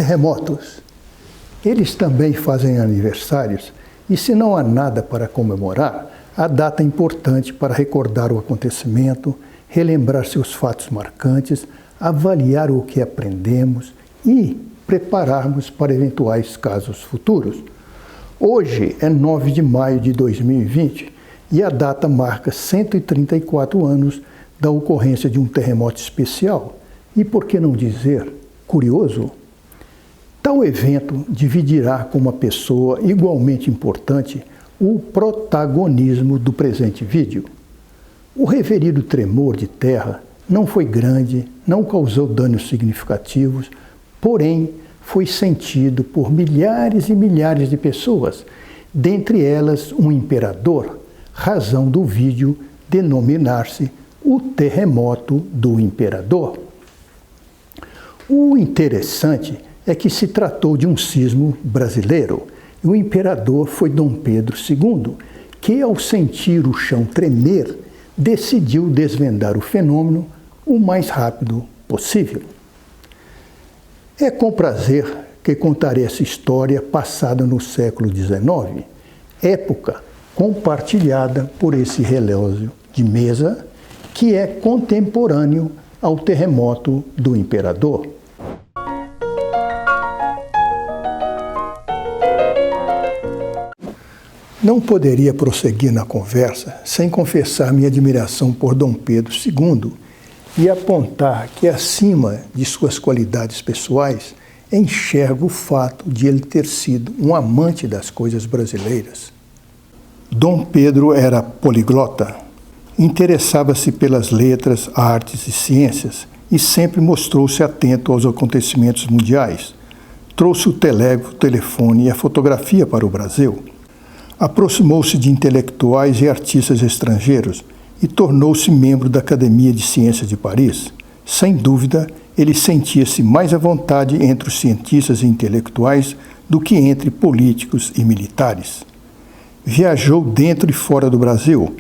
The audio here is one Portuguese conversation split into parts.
terremotos. Eles também fazem aniversários e, se não há nada para comemorar, a data é importante para recordar o acontecimento, relembrar seus fatos marcantes, avaliar o que aprendemos e prepararmos para eventuais casos futuros. Hoje é 9 de maio de 2020 e a data marca 134 anos da ocorrência de um terremoto especial e, por que não dizer, curioso. Tal evento dividirá com uma pessoa igualmente importante o protagonismo do presente vídeo. O referido tremor de terra não foi grande, não causou danos significativos, porém foi sentido por milhares e milhares de pessoas, dentre elas um imperador, razão do vídeo denominar-se o terremoto do imperador. O interessante é que se tratou de um sismo brasileiro e o imperador foi Dom Pedro II, que, ao sentir o chão tremer, decidiu desvendar o fenômeno o mais rápido possível. É com prazer que contarei essa história passada no século XIX, época compartilhada por esse relógio de mesa, que é contemporâneo ao terremoto do imperador. Não poderia prosseguir na conversa sem confessar minha admiração por Dom Pedro II e apontar que, acima de suas qualidades pessoais, enxergo o fato de ele ter sido um amante das coisas brasileiras. Dom Pedro era poliglota, interessava-se pelas letras, artes e ciências e sempre mostrou-se atento aos acontecimentos mundiais. Trouxe o telégrafo, o telefone e a fotografia para o Brasil. Aproximou-se de intelectuais e artistas estrangeiros e tornou-se membro da Academia de Ciências de Paris. Sem dúvida, ele sentia-se mais à vontade entre os cientistas e intelectuais do que entre políticos e militares. Viajou dentro e fora do Brasil.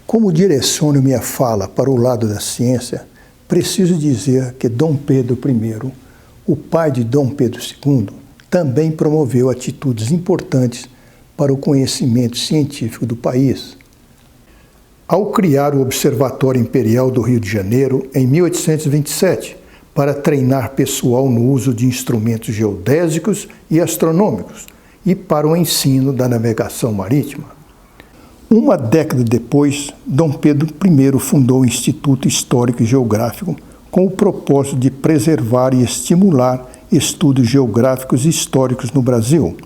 Como direciono minha fala para o lado da ciência, preciso dizer que Dom Pedro I, o pai de Dom Pedro II, também promoveu atitudes importantes para o conhecimento científico do país. Ao criar o Observatório Imperial do Rio de Janeiro, em 1827, para treinar pessoal no uso de instrumentos geodésicos e astronômicos e para o ensino da navegação marítima. Uma década depois, Dom Pedro I fundou o Instituto Histórico e Geográfico com o propósito de preservar e estimular estudos geográficos e históricos no Brasil.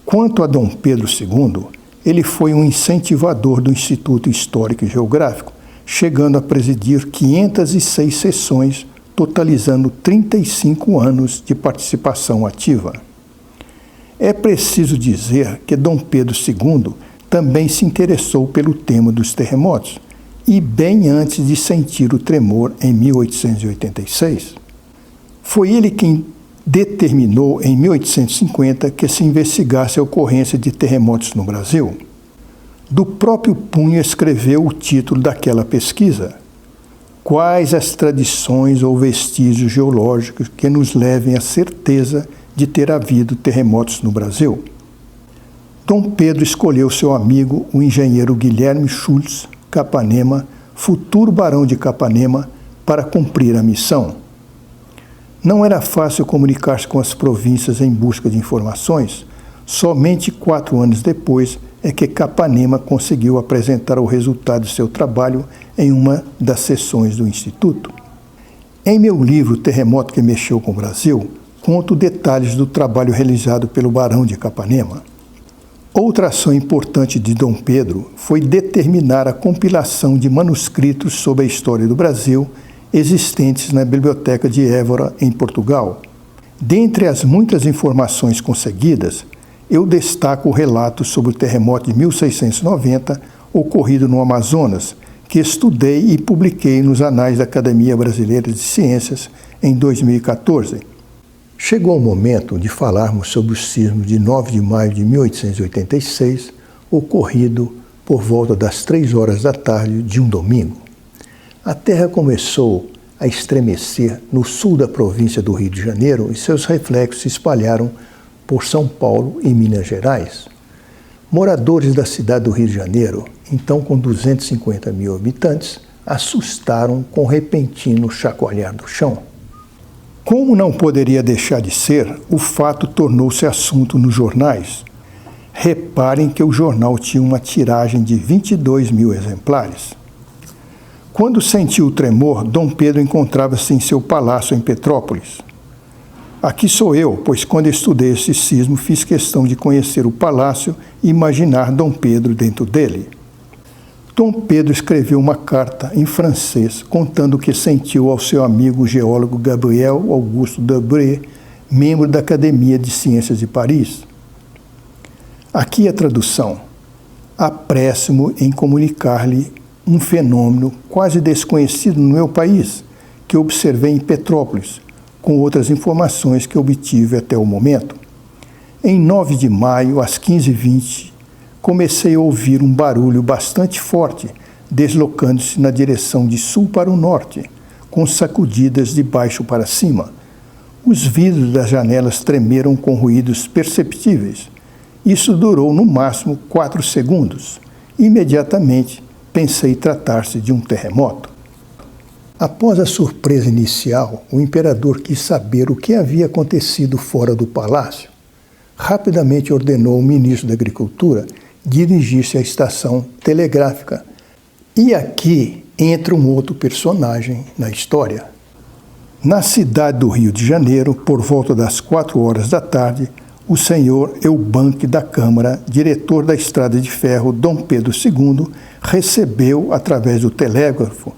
Quanto a Dom Pedro II, ele foi um incentivador do Instituto Histórico e Geográfico, chegando a presidir 506 sessões, totalizando 35 anos de participação ativa. É preciso dizer que Dom Pedro II também se interessou pelo tema dos terremotos, e bem antes de sentir o tremor em 1886. Foi ele quem determinou, em 1850, que se investigasse a ocorrência de terremotos no Brasil. Do próprio punho escreveu o título daquela pesquisa: Quais as tradições ou vestígios geológicos que nos levem à certeza de ter havido terremotos no Brasil? Dom Pedro escolheu seu amigo, o engenheiro Guilherme Schultz Capanema, futuro barão de Capanema, para cumprir a missão. Não era fácil comunicar-se com as províncias em busca de informações. Somente 4 anos depois é que Capanema conseguiu apresentar o resultado de seu trabalho em uma das sessões do Instituto. Em meu livro Terremoto que Mexeu com o Brasil, conto detalhes do trabalho realizado pelo barão de Capanema. Outra ação importante de Dom Pedro foi determinar a compilação de manuscritos sobre a história do Brasil existentes na Biblioteca de Évora, em Portugal. Dentre as muitas informações conseguidas, eu destaco o relato sobre o terremoto de 1690, ocorrido no Amazonas, que estudei e publiquei nos Anais da Academia Brasileira de Ciências em 2014. Chegou o momento de falarmos sobre o sismo de 9 de maio de 1886, ocorrido por volta das 3 horas da tarde de um domingo. A Terra começou a estremecer no sul da província do Rio de Janeiro e seus reflexos se espalharam por São Paulo e Minas Gerais. Moradores da cidade do Rio de Janeiro, então com 250 mil habitantes, assustaram com o repentino chacoalhar do chão. Como não poderia deixar de ser, o fato tornou-se assunto nos jornais. Reparem que o jornal tinha uma tiragem de 22 mil exemplares. Quando sentiu o tremor, Dom Pedro encontrava-se em seu palácio em Petrópolis. Aqui sou eu, pois quando estudei esse sismo fiz questão de conhecer o palácio e imaginar Dom Pedro dentro dele. Dom Pedro escreveu uma carta em francês contando o que sentiu ao seu amigo geólogo Gabriel Auguste Debré, membro da Academia de Ciências de Paris. Aqui a tradução. Apresso-me em comunicar-lhe um fenômeno quase desconhecido no meu país, que observei em Petrópolis, com outras informações que obtive até o momento. Em 9 de maio, às 15h20, comecei a ouvir um barulho bastante forte, deslocando-se na direção de sul para o norte, com sacudidas de baixo para cima. Os vidros das janelas tremeram com ruídos perceptíveis. Isso durou no máximo 4 segundos. Imediatamente, pensei tratar-se de um terremoto. Após a surpresa inicial, o imperador quis saber o que havia acontecido fora do palácio. Rapidamente ordenou ao ministro da Agricultura dirigir-se à estação telegráfica. E aqui entra um outro personagem na história. Na cidade do Rio de Janeiro, por volta das 4 horas da tarde, o senhor Eubank da Câmara, diretor da Estrada de Ferro Dom Pedro II, recebeu, através do telégrafo,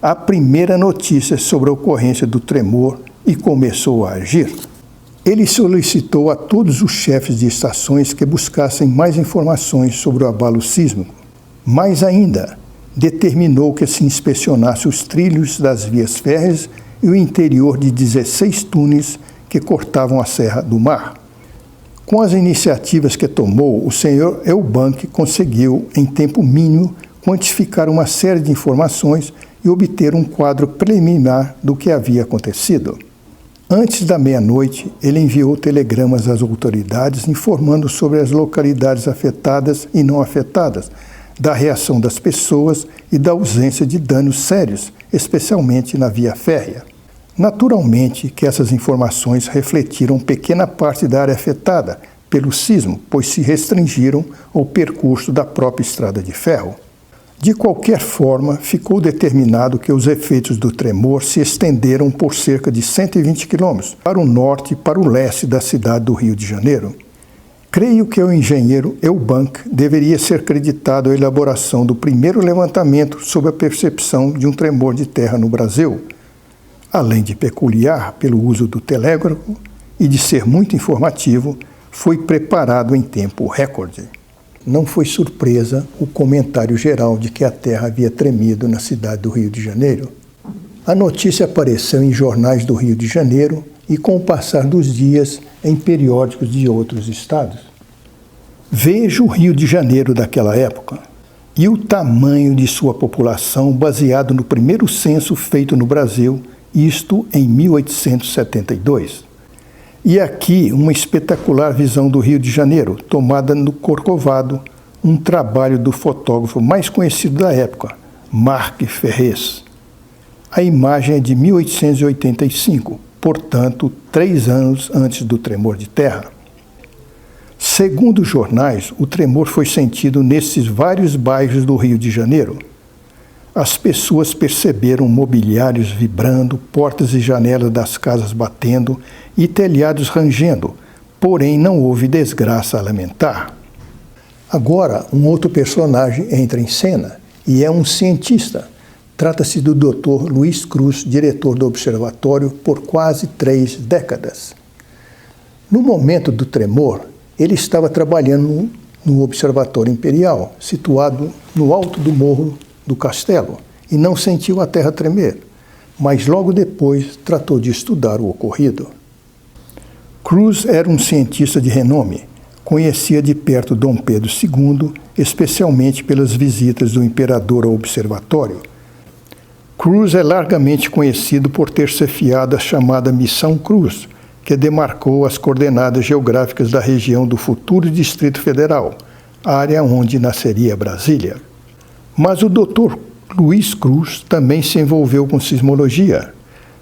a primeira notícia sobre a ocorrência do tremor e começou a agir. Ele solicitou a todos os chefes de estações que buscassem mais informações sobre o abalo sísmico. Mais ainda, determinou que se inspecionasse os trilhos das vias férreas e o interior de 16 túneis que cortavam a Serra do Mar. Com as iniciativas que tomou, o senhor Eubank conseguiu, em tempo mínimo, quantificar uma série de informações e obter um quadro preliminar do que havia acontecido. Antes da meia-noite, ele enviou telegramas às autoridades informando sobre as localidades afetadas e não afetadas, da reação das pessoas e da ausência de danos sérios, especialmente na via férrea. Naturalmente que essas informações refletiram pequena parte da área afetada pelo sismo, pois se restringiram ao percurso da própria estrada de ferro. De qualquer forma, ficou determinado que os efeitos do tremor se estenderam por cerca de 120 quilômetros para o norte e para o leste da cidade do Rio de Janeiro. Creio que o engenheiro Eubank deveria ser creditado à elaboração do primeiro levantamento sobre a percepção de um tremor de terra no Brasil, além de peculiar pelo uso do telégrafo e de ser muito informativo, foi preparado em tempo recorde. Não foi surpresa o comentário geral de que a terra havia tremido na cidade do Rio de Janeiro. A notícia apareceu em jornais do Rio de Janeiro e, com o passar dos dias, em periódicos de outros estados. Veja o Rio de Janeiro daquela época e o tamanho de sua população baseado no primeiro censo feito no Brasil, isto em 1872. E aqui uma espetacular visão do Rio de Janeiro, tomada no Corcovado, um trabalho do fotógrafo mais conhecido da época, Marc Ferrez. A imagem é de 1885, portanto, 3 anos antes do tremor de terra. Segundo os jornais, o tremor foi sentido nesses vários bairros do Rio de Janeiro. As pessoas perceberam mobiliários vibrando, portas e janelas das casas batendo e telhados rangendo, porém não houve desgraça a lamentar. Agora, um outro personagem entra em cena e é um cientista. Trata-se do Dr. Luiz Cruz, diretor do observatório por quase 3 décadas. No momento do tremor, ele estava trabalhando no Observatório Imperial, situado no alto do morro do castelo, e não sentiu a terra tremer, mas logo depois tratou de estudar o ocorrido. Cruz era um cientista de renome, conhecia de perto Dom Pedro II, especialmente pelas visitas do imperador ao observatório. Cruz é largamente conhecido por ter chefiado a chamada Missão Cruz, que demarcou as coordenadas geográficas da região do futuro Distrito Federal, área onde nasceria Brasília. Mas o Dr. Luiz Cruz também se envolveu com sismologia.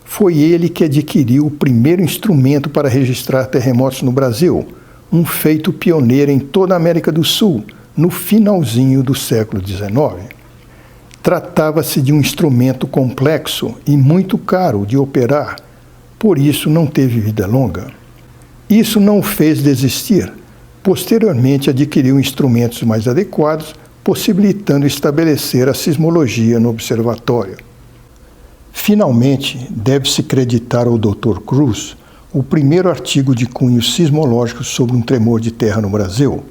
Foi ele que adquiriu o primeiro instrumento para registrar terremotos no Brasil, um feito pioneiro em toda a América do Sul, no finalzinho do século XIX. Tratava-se de um instrumento complexo e muito caro de operar, por isso não teve vida longa. Isso não o fez desistir. Posteriormente adquiriu instrumentos mais adequados, possibilitando estabelecer a sismologia no observatório. Finalmente, deve-se creditar ao Dr. Cruz o primeiro artigo de cunho sismológico sobre um tremor de terra no Brasil,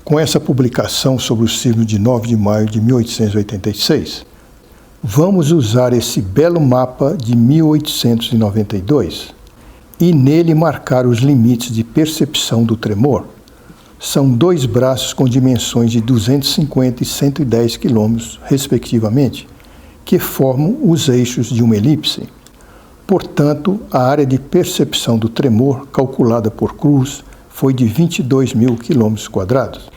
com essa publicação sobre o sismo de 9 de maio de 1886. Vamos usar esse belo mapa de 1892 e nele marcar os limites de percepção do tremor. São dois braços com dimensões de 250 e 110 quilômetros, respectivamente, que formam os eixos de uma elipse. Portanto, a área de percepção do tremor, calculada por Cruz, foi de 22 mil quilômetros quadrados.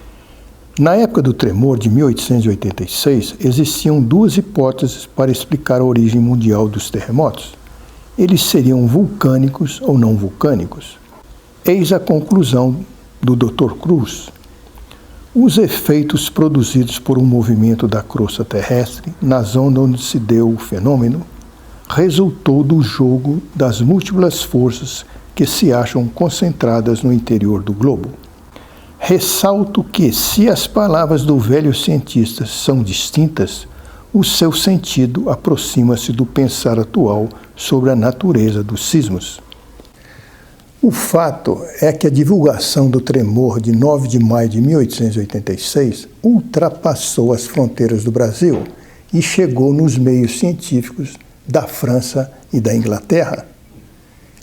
Na época do tremor de 1886, existiam duas hipóteses para explicar a origem mundial dos terremotos. Eles seriam vulcânicos ou não vulcânicos. Eis a conclusão do Dr. Cruz. Os efeitos produzidos por um movimento da crosta terrestre na zona onde se deu o fenômeno resultou do jogo das múltiplas forças que se acham concentradas no interior do globo. Ressalto que, se as palavras do velho cientista são distintas, o seu sentido aproxima-se do pensar atual sobre a natureza dos sismos. O fato é que a divulgação do tremor de 9 de maio de 1886 ultrapassou as fronteiras do Brasil e chegou nos meios científicos da França e da Inglaterra.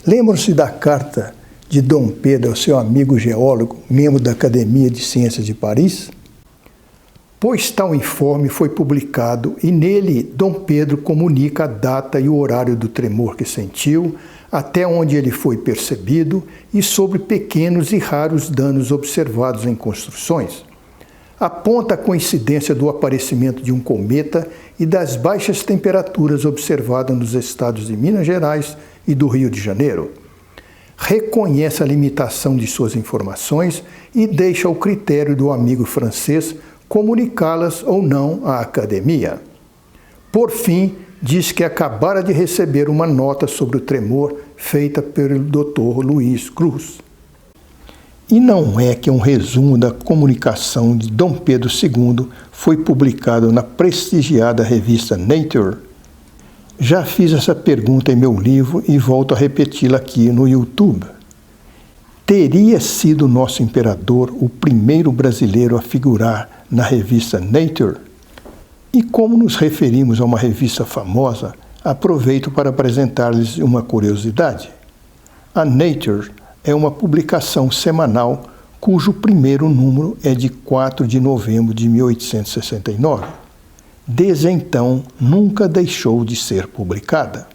Lembram-se da carta de Dom Pedro ao seu amigo geólogo, membro da Academia de Ciências de Paris? Pois tal informe foi publicado e nele Dom Pedro comunica a data e o horário do tremor que sentiu, até onde ele foi percebido e sobre pequenos e raros danos observados em construções. Aponta a coincidência do aparecimento de um cometa e das baixas temperaturas observadas nos estados de Minas Gerais e do Rio de Janeiro. Reconhece a limitação de suas informações e deixa ao critério do amigo francês comunicá-las ou não à academia. Por fim, diz que acabara de receber uma nota sobre o tremor feita pelo Dr. Luiz Cruz. E não é que um resumo da comunicação de Dom Pedro II foi publicado na prestigiada revista Nature? Já fiz essa pergunta em meu livro e volto a repeti-la aqui no YouTube. Teria sido nosso imperador o primeiro brasileiro a figurar na revista Nature? E como nos referimos a uma revista famosa, aproveito para apresentar-lhes uma curiosidade. A Nature é uma publicação semanal cujo primeiro número é de 4 de novembro de 1869. Desde então, nunca deixou de ser publicada.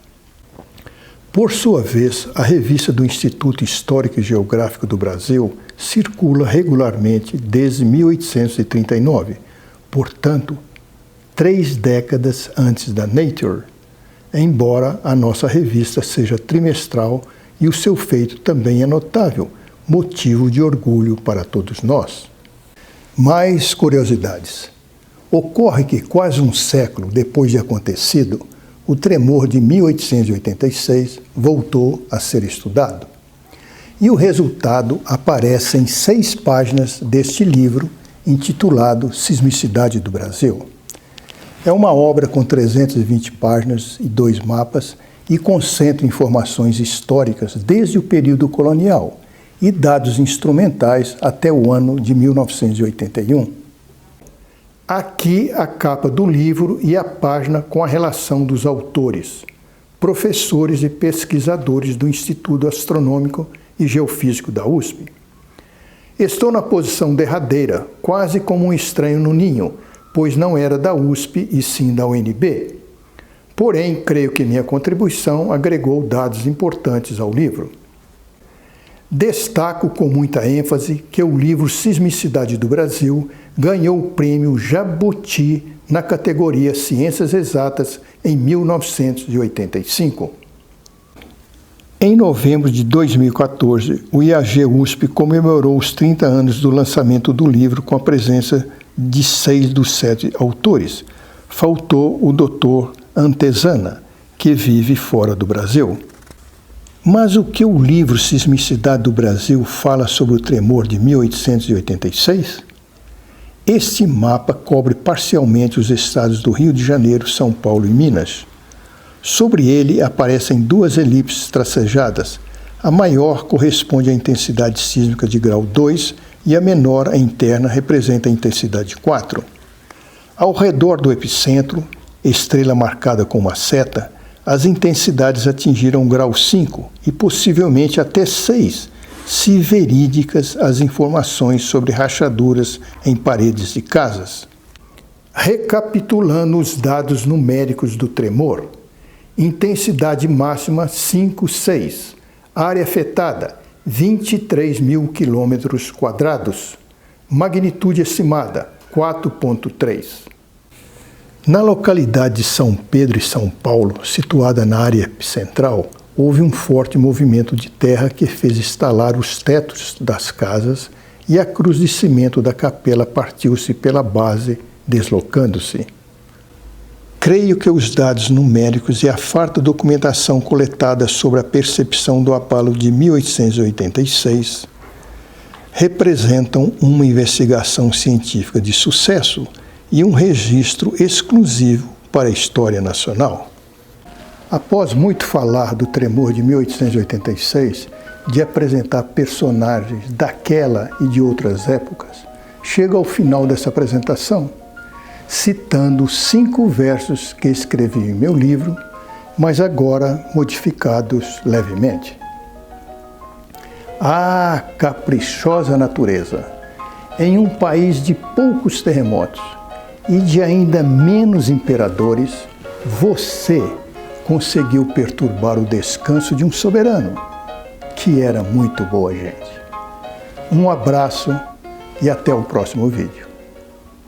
Por sua vez, a revista do Instituto Histórico e Geográfico do Brasil circula regularmente desde 1839, portanto, 3 décadas antes da Nature, embora a nossa revista seja trimestral e o seu feito também é notável, motivo de orgulho para todos nós. Mais curiosidades. Ocorre que quase um século depois de acontecido, o tremor de 1886 voltou a ser estudado. E o resultado aparece em 6 páginas deste livro, intitulado Sismicidade do Brasil. É uma obra com 320 páginas e 2 mapas e concentra informações históricas desde o período colonial e dados instrumentais até o ano de 1981. Aqui a capa do livro e a página com a relação dos autores, professores e pesquisadores do Instituto Astronômico e Geofísico da USP. Estou na posição derradeira, quase como um estranho no ninho, pois não era da USP e sim da UNB. Porém, creio que minha contribuição agregou dados importantes ao livro. Destaco com muita ênfase que o livro Sismicidade do Brasil ganhou o prêmio Jabuti na categoria Ciências Exatas em 1985. Em novembro de 2014, o IAG-USP comemorou os 30 anos do lançamento do livro com a presença de 6 dos 7 autores. Faltou o Dr. Antezana, que vive fora do Brasil. Mas o que o livro Sismicidade do Brasil fala sobre o tremor de 1886? Este mapa cobre parcialmente os estados do Rio de Janeiro, São Paulo e Minas. Sobre ele aparecem 2 elipses tracejadas. A maior corresponde à intensidade sísmica de grau 2 e a menor, a interna, representa a intensidade 4. Ao redor do epicentro, estrela marcada com uma seta, as intensidades atingiram grau 5 e possivelmente até 6, se verídicas as informações sobre rachaduras em paredes de casas. Recapitulando os dados numéricos do tremor: intensidade máxima 5,6, área afetada 23.000 km², magnitude estimada 4,3. Na localidade de São Pedro e São Paulo, situada na área epicentral, houve um forte movimento de terra que fez estalar os tetos das casas e a cruz de cimento da capela partiu-se pela base, deslocando-se. Creio que os dados numéricos e a farta documentação coletada sobre a percepção do abalo de 1886 representam uma investigação científica de sucesso e um registro exclusivo para a história nacional. Após muito falar do tremor de 1886, de apresentar personagens daquela e de outras épocas, chego ao final dessa apresentação, citando 5 versos que escrevi em meu livro, mas agora modificados levemente. Ah, caprichosa natureza! Em um país de poucos terremotos e de ainda menos imperadores, você conseguiu perturbar o descanso de um soberano, que era muito boa gente. Um abraço e até o próximo vídeo.